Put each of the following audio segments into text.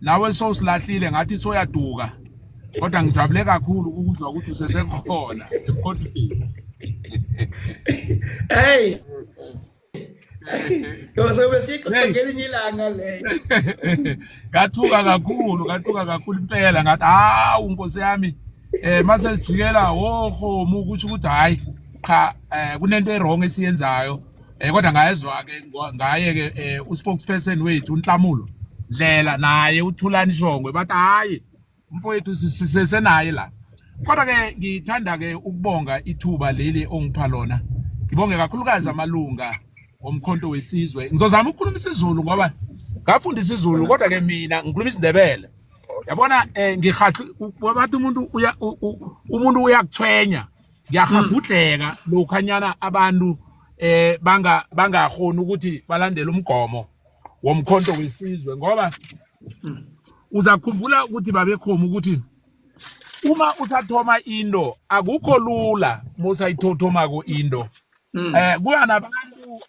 nawe sowusilahlile ngathi soyaduka kodwa ngijabule kakhulu ukuzwa ukuthi usesekhona emkhondweni. Hey. So besikho ngelinye ilanga leyo. Ngathuka kakhulu impela ngathi hawu Nkosi yami mase sijikela wohomu ukuthi hayi cha kunento errong esiyenzayo kodwa ngayezwa ke ngaye ke uspokesperson wethu uNhlamulo Dlela naye uThulani Shongwe bathi hayi mfowethu sisesenaye la. Kodwa ke ngithanda ke ukubonga ithuba leli ongipha lona. Ngibonge kakhulukazi amalunga omkhonto wesizwe. Ngizozama ukukhuluma isiZulu ngoba ngafunda isiZulu kodwa ke mina ngikhuluma isiNdebele. Yabona ngihathi bathi umuntu uyakuthwenya. Ngiyahambudleka lokhanyana abantu bangahoni ukuthi balandele umgomo womkhonto wesizwe ngoba uzakhumbula ukuthi babekhomo ukuthi uma usathoma into akukho lula musayithothoma ko into kuya nabantu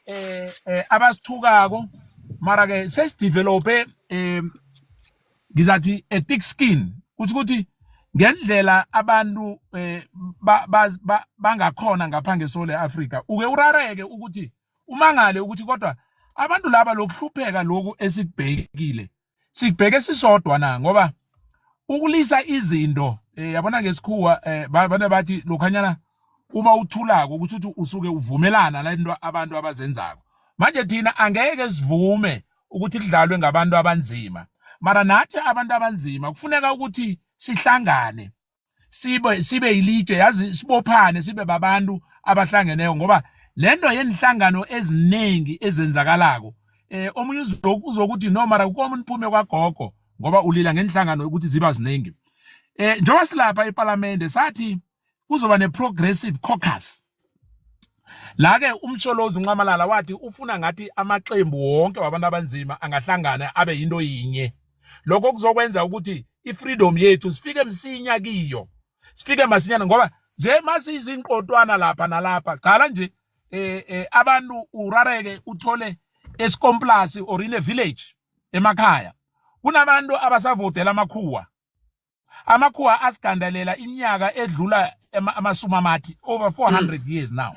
abasithukako mara ke sesidevelope ngizathi a thick skin ukuthi ngendlela abantu bangakhona ngapha ngeSouth Africa uke urareke ukuthi umangale ukuthi kodwa abantu laba lokuhlupheka lokhu esikubhekile sikubheke sisodwa na ngoba ukulisa izinto yabona ngesikhuwa bana bathi lokhanyana uma uthulako ukuthi usuke uvumelana nalento abantu abazenzako manje thina angeke sivume ukuthi lidlalwe ngabantu abanzima mara nathi abantu abanzima kufuneka ukuthi sihlangane sibe ilitshe yazi sibophane sibe babantu abahlangeneyo ngoba lento yenihlangano eziningi ezenzakalako omunye uzokuthi no mara ukomuntu uphume kwagogo ngoba ulila ngenhlangano ukuthi ziba ziningi njengoba silapha eParliament sathi kuzoba neprogressive caucus la ke umsholozi uNcamalala wathi ufuna ngathi amaqembu wonke wabantu abanzima angahlangana abe into yinye lokho kuzokwenza ukuthi ifreedom yethu sifike msinya kiyo sifike masinyana ngoba nje masizinqotwana lapha nalapha qala nje abantu urareke uthole eskomplasi or in a village emakhaya kunabantu abasavotela amakhuwa asigandalela iminyaka edlula amasumamathi over 400 years now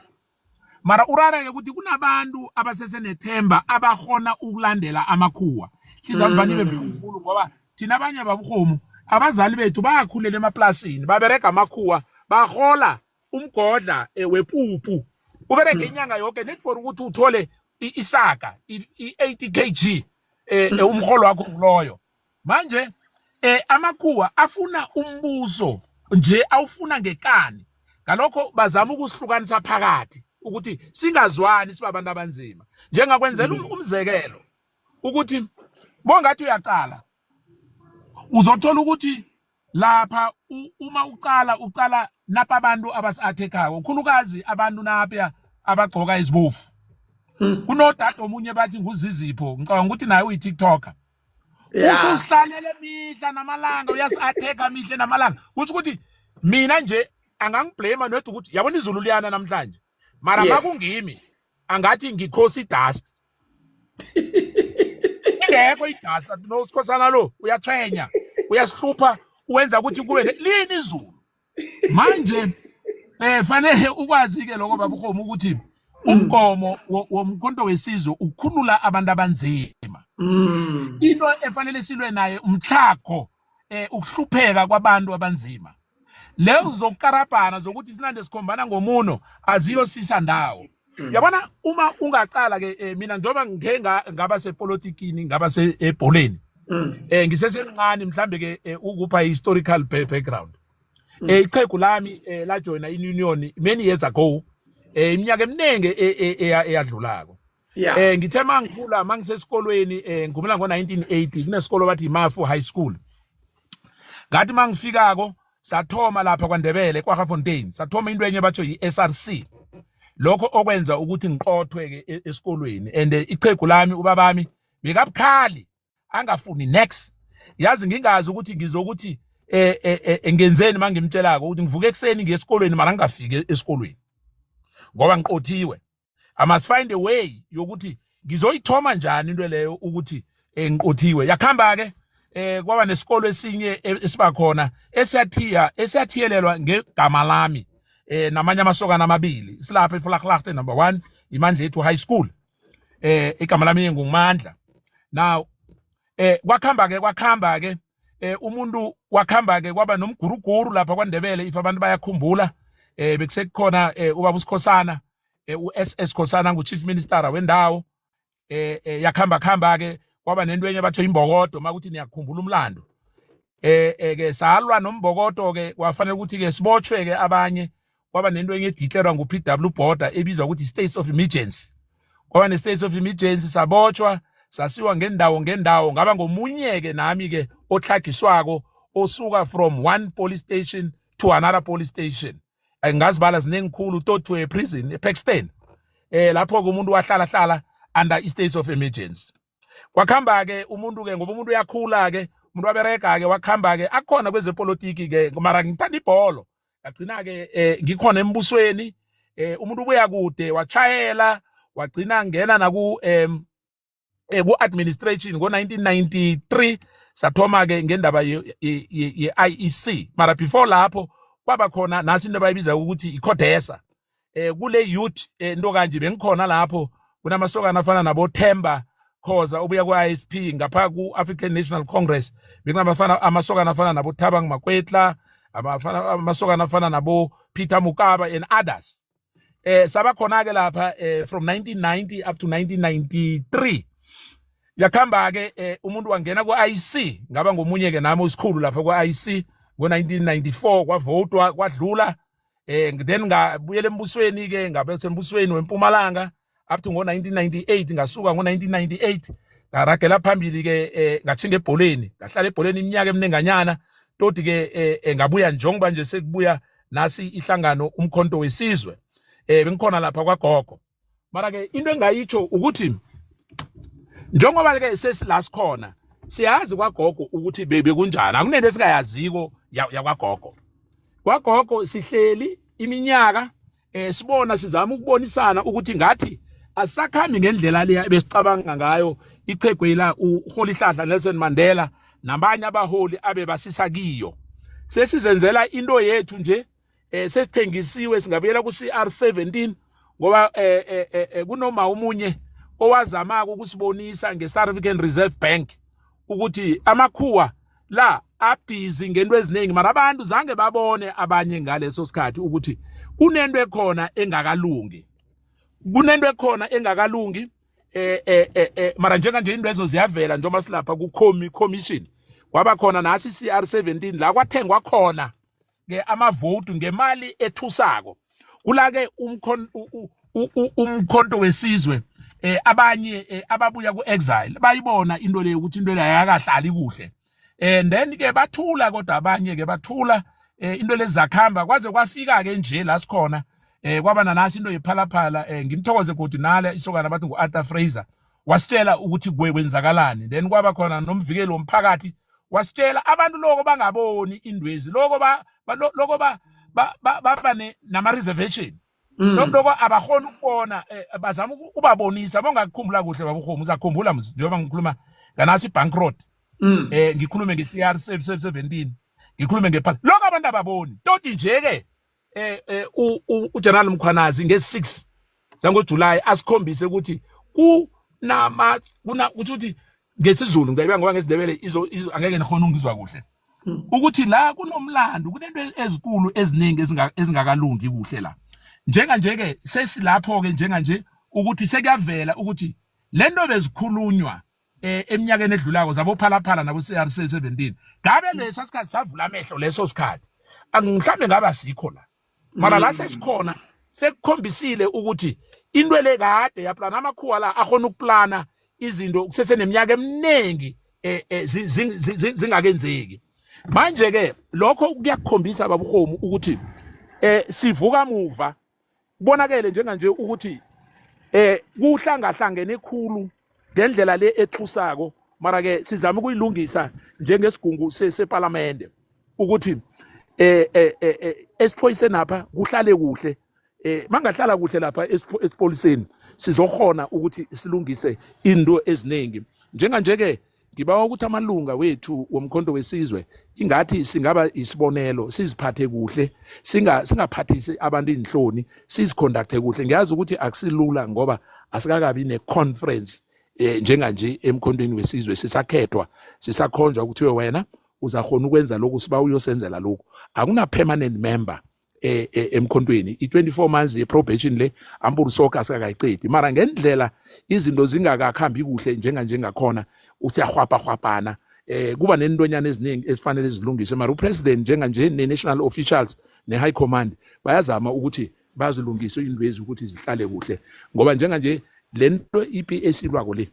mara urareke ukuthi kunabantu abasesenethemba abahona ukulandela amakhuwa sizavanibe buhlungu ngoba thina abanye babukhomu abazali bethu bayakhulela emaplasini babereka amakhuwa bahola umgodla wepuphu ubereke inyanga yonke net for ukuthi uthole isaka i80 kg umholo wakho nguloyo manje amakhuwa afuna umbuso nje awufuna ngekani ngalokho bazama ukusihlukanisa phakathi ukuthi singazwani sibabantu abanzima njengakwenzela umzekelo ukuthi bongathi uyaqala uzothola ukuthi lapha uma uqala napha abantu abasi-attackako ukhulukazi abantu napha abagcoka izibofu kunodade omunye bathi nguzizipho ngicabanga ukuthi naye uyi-TikToker usihlalele mihla namalanga uyasi-attack mihla namalanga kuthi ukuthi mina nje angangiblame nothi ukuthi yabona izulu liyana namhlanje mara makungimi angathi ngikhosi idust ingekho idust no sikhosana lo uyathwenya uyasihlupha uwenza ukuthi kube lini izulu manje fanele ukwazi ke lokho babukhomo ukuthi umgomo womkhonto wesizwe ukukhulula abantu abanzima into efanele silwe naye umthlakho ukuhlupheka kwabantu abanzima lezo zokukarabhana zokuthi sinande sikhombana ngomuno aziyosisa ndawo yabona uma ungaqala ke mina njengoba ngaba sepolitikini ngaba sebholeni ngisesemncane mhlambe ke ukupha historical background iqhegu lami la joina in-union many years ago iminyaka eminingi eyadlulako ngithe mangikhula mangisesikolweni ngumela ngo1980 kunesikolo bathi Mafu High School ngathi mangifikako sathoma lapha kwaNdebele kwaGafontein sathoma into enye batho yiSRC lokho okwenza ukuthi ngiqothwe ke esikolweni and iqhegu lami ubabami bekabukhali angafuni next yazi ngingazi ukuthi ngizokuthi engenzeni mangimtshelako ukuthi ngivuke ekseni ngiyesikolweni mara ngingafike esikolweni ngoba ngiqothiwe I must find a way yokuthi ngizoyithoma njani into leyo ukuthi ngiqothiwe yakhamba ke kwaba nesikolo esinye esiba khona esiyathiyelelwa ngegama lami namanye amasokana amabili silapha eVlakhlaagte number 1 iMandlethu High School igama lami ngumandla. Now kwakhamba ke umuntu wakhamba ke kwaba nomguruguru lapha kwaNdebele if abantu bayakhumbula bekusekukhona ubaba uSikhosana uSS Khosana nguchief minister wendawo yakhamba ke kwaba nento enye batho imbokodo makuthi niyakhumbula umlando ke salwa nombokodo ke kwafanele ukuthi ke sibotshwe ke abanye kwaba nento enye edeclarewa nguPW Border ebizwa ukuthi states of emergency kwaba ne states of emergency sabotshwa sasiwa ngendawo ngaba ngomunye ke nami ke ohlagiswako osuka from one police station to another police station ngazibala zinengikhulu to a prison ePaxton lapho umuntu wahlala under states of emergency. Kwakhamba ke umuntu ke ngoba umuntu uyakhula ke umuntu wabereka ke wakhamba ke akhona kwezepolitiki ke mara ngithanda ibhola ngagcina ke ngikhona embusweni umuntu ubuya kude wachayela wagcina ngena naku ku-administration ngo-1993 sathoma ke ngendaba ye-IEC mara before lapho kwaba khona nasi into abayibiza ukuthi iCODESA kule youth into kanje bengikhona lapho kunamasokana afana nabo Themba Khoza ubuya ku-ISP ngapha ku-African National Congress bekunamafana amasokana afana nabo Thabang Makwetla amasokana afana nabo Peter Mukaba and others saba khona ke lapha from 1990 up to 1993 yakhamba ke umuntu wangena ku-IEC ngaba ngomunye ke nami usikhulu lapha ku-IEC ngo-1994 kwavotwa kwadlula then ngabuyela embusweni ke ngabe sembusweni weMpumalanga up to ngo-1998 ngasuka ngo-1998 ngaragela phambili ke ngachinga ebholeni ngahlala ebholeni iminyaka eminenganyana toti ke ngabuya njengoba nje sekubuya nasi ihlangano umkhonto wesizwe bengikhona lapha kwaGogo mara ke into engayitsho ukuthi njengoba ke sesilasi khona siyazi kwaGogo ukuthi bebe kunjani akunento esingayaziko yakwaGogo kwaGogo sihleli iminyaka sibona sizama ukubonisana ukuthi ngathi asakhambi ngendlela leya besicabanga ngayo ichegwela uHolihlahla Nelson Mandela nabanye abaholi abe basisa kiyo sesizenzela into yethu nje sesithengisiwe singabuyela ku CR17 ngoba kunoma umunye owazama ukusibonisa ngeSouth African Reserve Bank ukuthi amakhuwa la abhizi ngento eziningi mara abantu zange babone abanye ngaleso sikhathi ukuthi kunento ekhona engakalungi mara njenganje indwezo ziyavela njengoba silapha ku-commission kwaba khona nasi CR17 la kwathengwa khona ke amavote ngemali ethusako kula ke umkhonto wesizwe abanye ababuya ku-exile bayibona into leyo ukuthi into leyo ayakahlali kuhle then ke bathula kodwa abanye ke bathula into lezi zakhamba kwaze kwafika ke nje la sikhona kwaba nasi into yephalaphala ngimthokoze godi nale isokana abantu nguArthur Fraser wasitshela ukuthi kwenzakalani then kwaba khona nomvikeli womphakathi wasitshela abantu lokho bangaboni indwezi lokho baba nama reservation lokho abahona ukubona bazama ukubabonisa bongakukhumbula kuhle babuhomu uzakhumbula njengoba ngikhuluma nganasi bankroad ngikhulume ngeCR17 ngikhulume ngephala lokho abantu ababoni toti nje ke uGeneral Mkhwanazi nge6 zangoJuly asikhombise ukuthi ukuthi ngesizulu ngizayibeka ngoba ngesidebele angeke ngikhona ukuzwa kuhle ukuthi la kunomlando kunento ezikulu eziningi ezingakalungi kuhle la njenganje ke sesilapho ke njenganje ukuthi sekuyavela ukuthi lento bezikhulunywa eminyakeni edlulako zabophalaphala nabo CR17 ngabe leso sikhathi savula amehlo leso sikhathi angihlambe ngaba sikho la mara la sesikhona sekukhombisile ukuthi into le kade yaplana amakhuwa la akhona ukuplana izinto kuseseneminyaka eminingi zingakenzeki manje ke lokho kuyakukhombisa babuhomu ukuthi sivuka muva kubonakele njenganje ukuthi kuhlangahlangene ekhulu ngendlela le ethusako mara ke sizama ukuyilungisa njengesigungu seParliament ukuthi esiphoyiseni lapha kuhlale kuhle mangahlala kuhle lapha esipoliseni sizokhona ukuthi silungise into eziningi njenganje ke ngibawa ukuthi amalunga wethu womkhonto wesizwe ingathi singaba isibonelo siziphathe kuhle singaphathisi abantu inhloni siziconducte kuhle ngiyazi ukuthi akusilula ngoba asikakabi ne-conference njenganje emkhontweni wesizwe sisakhethwa sisakhonjwa ukuthi wena uzakhona ukwenza lokhu siba uyosenzela lokhu akuna permanent member emkhontweni i24 months ye-probation le ambulu soka asikakayiqedi mara ngendlela izinto zingakakhambi kuhle njengakhona usiyahwapha kuba nentonyana eziningi esifanele zilungiswe mara upresident njenganje ne-national officials ne-high command bayazama ukuthi bazilungise indwezi ukuthi zihlale kuhle ngoba njenganje lento ipi esilwako le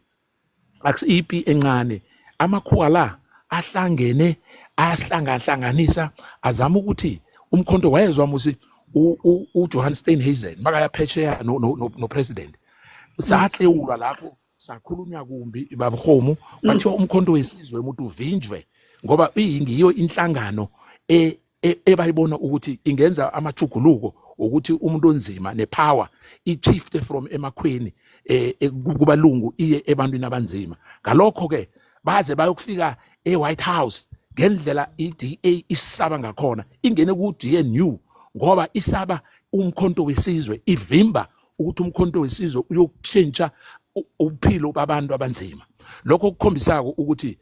akusipi encane amakhuwa la ahlangene ayahlanganisa azama ukuthi umkhonto wayezwa musi uJohn Steenhuisen makaya phetsheya no president sahlewulwa lapho sakhulunywa kumbi babhomu bathiwa umkhonto wesizwe umuntu uvinjwe ngoba ingiyo inhlangano ebayibona ukuthi ingenza amajuguluko ukuthi umuntu onzima nepower ichifte from emakhweni kubalungu iye ebantwini abanzima ngalokho ke baze bayokufika eWhite House ngendlela iDA isaba ngakhona ingene ku-GNU ngoba isaba umkhonto wesizwe ivimba ukuthi umkhonto wesizwe uyokutshintsha uphilo babantu abanzima lokho kukhombisako ukuthi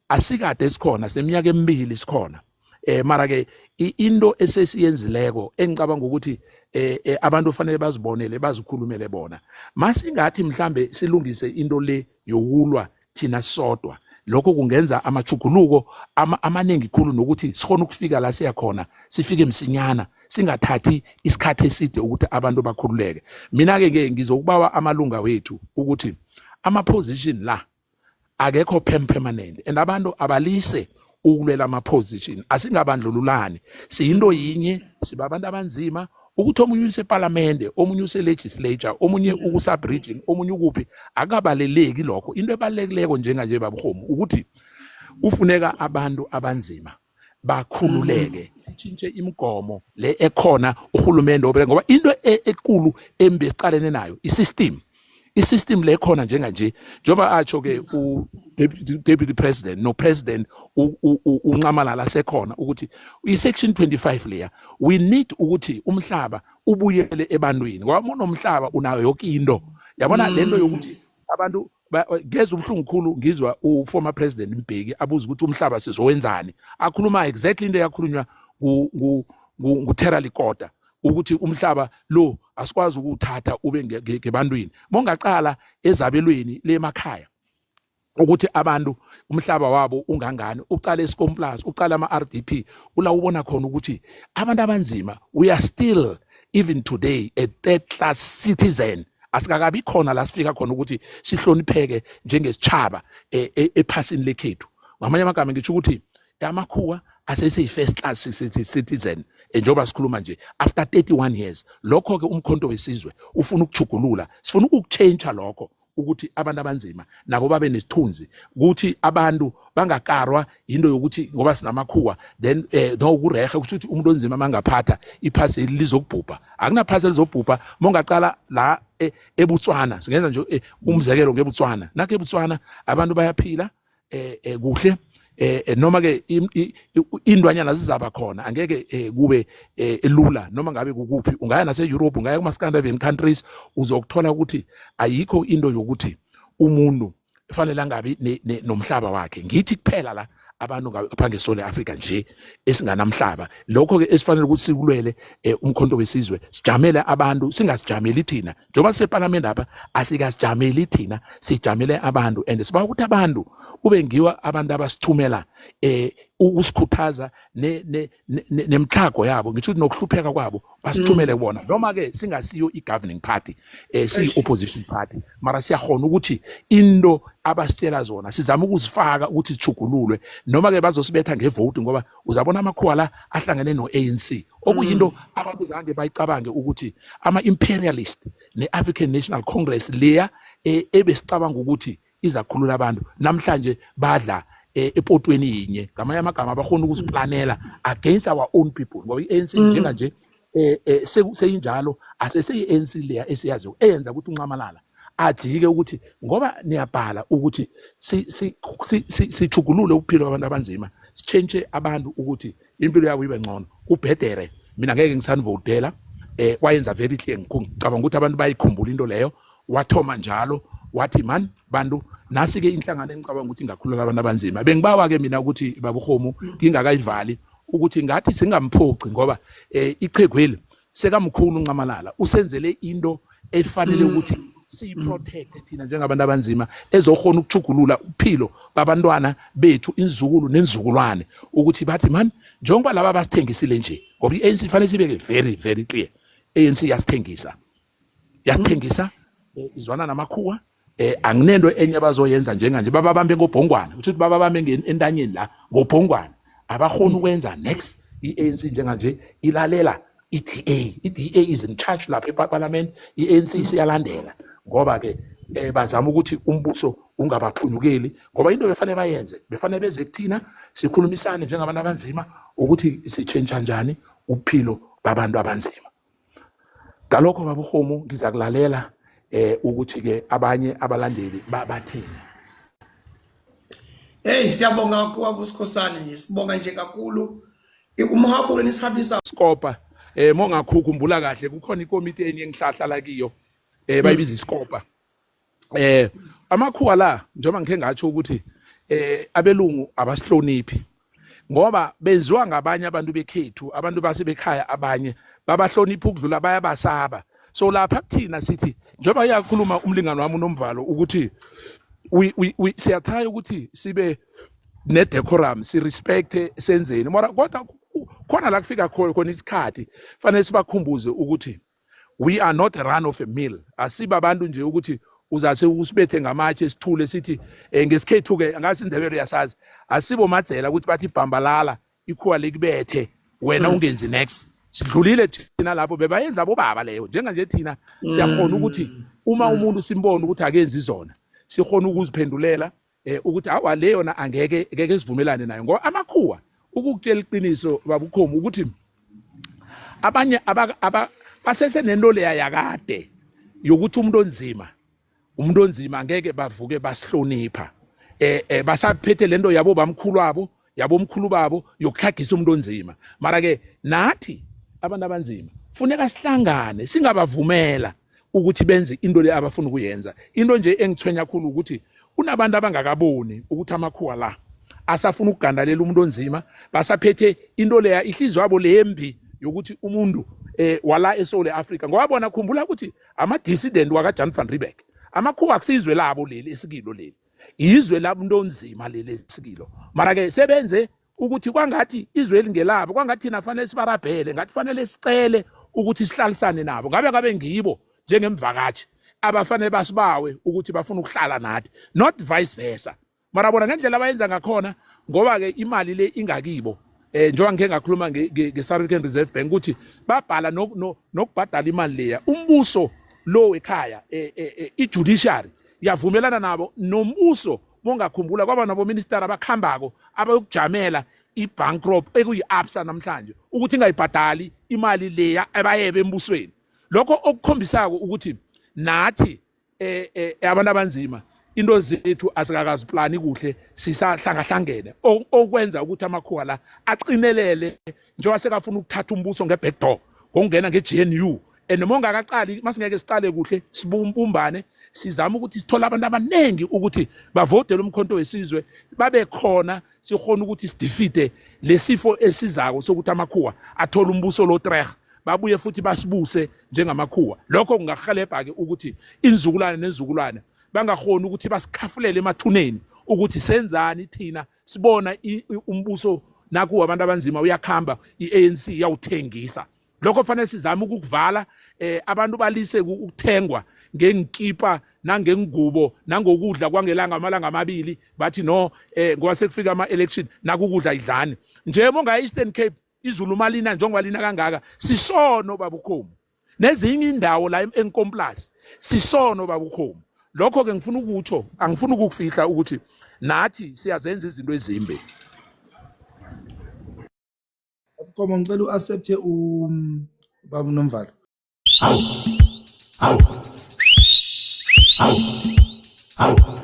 asikade sikhona seminyaka emibili sikhona mara ke into esesiyenzileko engicabanga ukuthi abantu fanele bazibonele bazikhulumele bona masingathi mhlambe silungise into le yokulwa thina sodwa lokho kungenza amajuguluko amaningi khulu nokuthi sikhona ukufika la siyakhona sifike msinyana singathathi isikhathi eside ukuthi abantu bakhululeke mina ke ngizokubawa amalunga wethu ukuthi ama position la akekho permanent and abantu abalise ukulwela ama position asingabandlululani siyinto yinye sibabantu abanzima ukuthi omunye useparlamente omunye uselegislature omunye ukusubregion omunye ukuphi akabaleleki lokho into ebalekileko njenganje babhomu ukuthi ufuneka abantu abanzima bakhululeke sitshintshe imigomo le ekhona uhulumende obele ngoba into ekulu embe siqalene nayo i-system le khona njenganje njoba atsho ke u-deputy president no president uncamalala sekhona ukuthi i-section 25 leya we need ukuthi umhlaba ubuyele ebantwini ngoba monomhlaba unayo yonke into yabona lento yokuthi abantu ngeza ubuhlungu khulu ngizwa u-former president Mbeki abuza ukuthi umhlaba sizowenzani akhuluma exactly into yakhulunywa nguTerra Likota ukuthi umhlaba lo asikwazi ukuthatha ube ngebantwini mongaqala ezabelweni lemakhaya ukuthi abantu umhlaba wabo ungangani uqala eScomplus uqala ama-RDP ula ubona khona ukuthi abantu abanzima we are still even today a third class citizen asikakabi khona la sifika khona ukuthi sihlonipheke njengesitshaba ephasini lekhethu ngamanye amagama ngisho ukuthi amakhuwa asese-first class citizen njengoba sikhuluma nje after 31 years lokho ke umkhonto wesizwe ufuna ukujugulula sifuna ukuchange lokho ukuthi abantu abanzima nabo babe nesithunzi ukuthi abantu bangakarwa into yokuthi ngoba sinamakhuwa then no ukurehe ukuthi umuntu onzima mangaphatha iphasi lizokubhubha akunaphasi lizobhubha mongaqala la eBotswana singenza nje umzekelo ngeBotswana nakho eBotswana abantu bayaphila kuhle noma ke indwanyana zizaba khona angeke kube elula noma ngabe kukuphi ungaya nase Europe ungaya kuma Scandinavian countries uzokuthola ukuthi ayikho into yokuthi umuntu efanele angabi nomhlaba wakhe ngithi kuphela la abantu ngaphange sole Africa nje esinganamhlaba lokho ke esifanele ukuthi sikulwele umkhonto wesizwe sijamele abantu singasijameli thina njoba separlament lapha asikasijameli thina sijamele abantu and siba ukuthi abantu kube ngiwa abantu abasithumela ukusikhuthaza nemthlago yabo ngisho ukuthi nokuhlupheka kwabo basithumele bona noma ke singasiyo i-governing party siyi-opposition party mara siyahona ukuthi into abasitshela zona sizama ukuzifaka ukuthi sijugululwe noma ke bazosibetha ngevote ngoba uzabona amakhuwa la ahlangene no-ANC okuyinto abantu zange bayicabange ukuthi ama-imperialist ne-African National Congress leya ebesicabanga ukuthi izakhulula abantu namhlanje badla epotweni yinye ngamanye amagama abakhona ukuziplanela against our own people ngoba i-ANC njenganje seyinjalo asese-ANC leya esiyaziyo eyenza ukuthi uncamalala ajike ukuthi ngoba niyabhala ukuthi sijugulule ukuphila kwabantu abanzima, sichange abantu ukuthi impilo yabo ibe ngcono, ubhedere. Mina ngeke ngisanivotela, wayenza very clear. Ngicabanga ukuthi abantu bayikhumbula into leyo. Wathoma njalo wathi man bantu nasi ke inhlangano engicabanga ukuthi ingakhulula abantu abanzima. Bengibawa ke mina ukuthi babuhomu ngingakayivali ukuthi ngathi singamphoci ngoba ichegweli sekamkhulu uNcamalala usenzele into efanele ukuthi siyiprotect thina njengabantu abanzima ezokhona ukujugulula uphilo babantwana bethu, inzukulu nenzukulwane, ukuthi bathi man njengoba laba basithengisile nje, ngoba iANC ifanele sibeke very very clear, ANC yasithengisa izwana namakhuwa, anginento enye abazoyenza njenganje bababambe ngobhongwana, ukuthi bababambe entanyeni la ngobhongwana, abakhona ukwenza next. iANC njenganje ilalela iDA is in charge lapha eParliament, iANC siyalandela ngoba ke bazama ukuthi umbuso ungabaphunyukeli, ngoba into befanele bayenze, befanele beze kuthina sikhulumisane njengabantu abanzima ukuthi sichange kanjani uphilo babantu abanzima. Ngalokho babuhomu ngizakulalela ukuthi ke abanye abalandeli bathini. Hey, siyabonga kakhulu uSikhosana nje, sibonga nje kakhulu umhabulo nisihambisa Skopa. Mongakukhumbula kahle kukhona ikomiti engihlahlala kiyo bayibiza iskopa. Amakhuwa la njengoba ngike ngatsho ukuthi abelungu abasihloniphi ngoba benziwa ngabanye abantu bekhethu, abantu basebekhaya abanye babahlonipha ukudlula bayabasaba. So lapha kuthina sithi njengoba yakhuluma umlingano wami uNomvalo ukuthi we siyathaya ukuthi sibe ne decorum, si respect senzeni, mara kodwa khona la kufika khona isikhathi fanele sibakhumbuze ukuthi we are not a run of a mill. Asiba abantu nje ukuthi uzase usibethe ngamatshe sithule sithi ngesikhethu ke angasi indebelo yasazi, asibo madzela ukuthi bathi bhambalala ikhuwa lekubethe wena ungenzi next. Sidlulile thina lapho bebayenza bobaba leyo, njenganje thina siyakhona ukuthi uma umuntu simbona ukuthi akenzi izona sikhona ukuziphendulela ukuthi awa leyo na angeke sivumelane nayo, ngoba amakhuwa ukukutshela iqiniso babukhomu ukuthi abanye basese nento leya yakade yokuthi umuntu onzima ngeke bavuke basihlonipha, basaphethe lento yabo bamkhulu wabo yabomkhulu babo yokuhlagisa umuntu onzima. Mara ke nathi abantu abanzima funeka sihlangane, singabavumela ukuthi benze into le abafuna ukuyenza. Into nje engithwenya kakhulu ukuthi unabantu abangakaboni ukuthi amakhuwa la asafuna ukugandalela umuntu onzima, basaphethe into leya ihliziyo yabo lembi yokuthi umuntu wala eSouth Africa, ngoba bona khumbula ukuthi ama dissident waka Jan van Riebeeck, amakhuwa akusizwe labo leli esikilo leli, izwe labo umuntu onzima leli esikilo. Mara ke sebenze ukuthi kwangathi izwe lingelabo, kwangathi nafanele sibarabhele, ngathi fanele sicele ukuthi sihlalisane nabo, ngabe ngibo njengemvakathi abafanele basibawe ukuthi bafuna ukuhlala nathi, not vice versa. Mara bona ngendlela abayenza ngakhona, ngoba ke imali le ingakibo, njengoba ngeke ngakhuluma ngeSouth African Reserve Bank ukuthi babhala nokubhadala imali leya, umbuso lo ekhaya ijudiciary yavumelana nabo nombuso. Mongakhumbula kwaba nabo minister abakhambako abayokujamela ibankrupt ekuyiABSA namhlanje ukuthi ingayibhadali imali leya abayebe embusweni. Lokho okukhombisako ukuthi nathi abantu abanzima into zethu asikakaziplani kuhle, sisahlangahlangene okwenza ukuthi amakhuwa la aqinelele njengoba sekafuna ukuthatha umbuso ngebackdoor ngokungena ngeGNU. And mongakaqali masingeke sicale kuhle sibumbumbane, sizama ukuthi sithola abantu abanengi ukuthi bavotele umkhonto wesizwe babe khona, sikhona ukuthi sidefeate lesifo esizako sokuthi amakhuwa athola umbuso lo treg, babuye futhi basibuse njengamakhuwa. Lokho kungahelebha ke ukuthi inzukulwane nezizukulwane bangakhona ukuthi basikhafulele emathuneni ukuthi senzani thina sibona umbuso nakuwa abantu abanzima uyakhamba, iANC yawuthengisa. Lokho fanele sizama ukukuvala, abantu balise ukuthengwa ngenkipa nangengubo nangokudla kwangelanga amalanga amabili, bathi no ngoba sekufika ama-election nakukudla idlani nje. Monga Eastern Cape izulu malina njengoba lina kangaka, sisono babukhomu, nezinye indawo la eNkomplas sisono babukhomu. Lokho ke ngifuna ukutsho, angifuna ukukufihla ukuthi nathi siyazenza izinto ezimbi. Koma ngicela uaccepte baba Nomvalo. Hawu.